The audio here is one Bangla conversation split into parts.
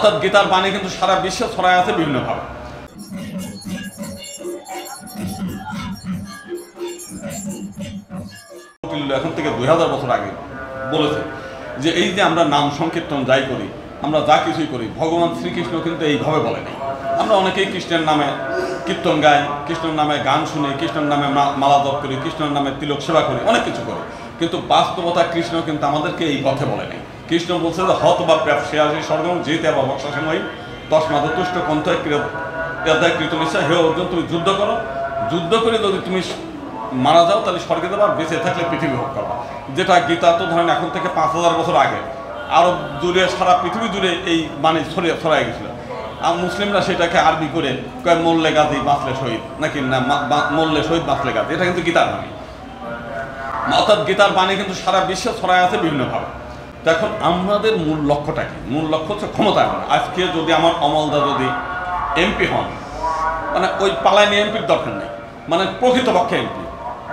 অর্থাৎ গীতার বাণী কিন্তু সারা বিশ্বে ছড়ায় আছে বিভিন্নভাবে। এখন থেকে 2000 বছর আগে বলেছে যে এই যে আমরা নাম সংকীর্তন যাই করি, আমরা যা কিছুই করি, ভগবান শ্রীকৃষ্ণ কিন্তু এইভাবে বলে নাই। আমরা অনেকেই কৃষ্ণের নামে কীর্তন গাই, কৃষ্ণের নামে গান শুনি, কৃষ্ণের নামে মালা জপ করি, কৃষ্ণের নামে তিলক সেবা করি, অনেক কিছু করি, কিন্তু বাস্তবতা কৃষ্ণ কিন্তু আমাদেরকে এই পথে বলে নাই। কৃষ্ণ বলছে যে হত বা সে আসি স্বর্গম যেতে বা বক্সাসময় তসমাদ তুষ্ট কণ্ঠ কৃত নিশ্চয়, হে অর্জুন তুমি যুদ্ধ করো, যুদ্ধ করে যদি তুমি মারা যাও তাহলে স্বর্গে যাবা, বেঁচে থাকলে পৃথিবী ভোগ করবা। যেটা গীতা তো ধরেন এখন থেকে 5000 বছর আগে আরব জুড়ে সারা পৃথিবী জুড়ে এই বাণী ছড়াই গেছিল। আর মুসলিমরা সেটাকে আরবি করে কয় মল্লে গাজী বাঁচলে শহীদ, নাকি না মল্লে শহীদ বাঁচলে গাজী, এটা কিন্তু গীতার বাণী। অর্থাৎ গীতার বাণী কিন্তু সারা বিশ্বে ছড়ায় আছে বিভিন্নভাবে। তো এখন আমাদের মূল লক্ষ্যটা কি? মূল লক্ষ্য হচ্ছে ক্ষমতায় আনা। আজকে যদি আমার অমলদা যদি এমপি হন, মানে ওই পালাইনি এমপির দরকার নেই, মানে প্রকৃতপক্ষে এমপি।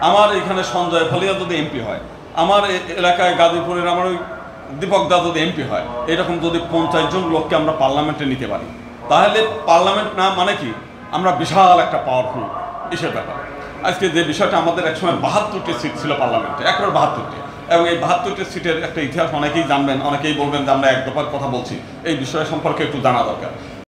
আমার এখানে সঞ্জয় ফালিয়া যদি এমপি হয়, আমার এলাকায় গাজীপুরের আমার ওই দীপক দা যদি এমপি হয়, এরকম যদি 50 জন লোককে আমরা পার্লামেন্টে নিতে পারি, তাহলে পার্লামেন্ট না মানে কি আমরা বিশাল একটা পাওয়ারফুল ইসের ব্যাপার। আজকে যে বিষয়টা আমাদের একসময় 72টি সিট ছিল পার্লামেন্টে, একবার 72টি, এবং এই 72টি সিটের একটা ইতিহাস অনেকেই জানবেন, অনেকেই বলবেন যে আমরা এক দফার কথা বলছি, এই বিষয় সম্পর্কে একটু জানা দরকার।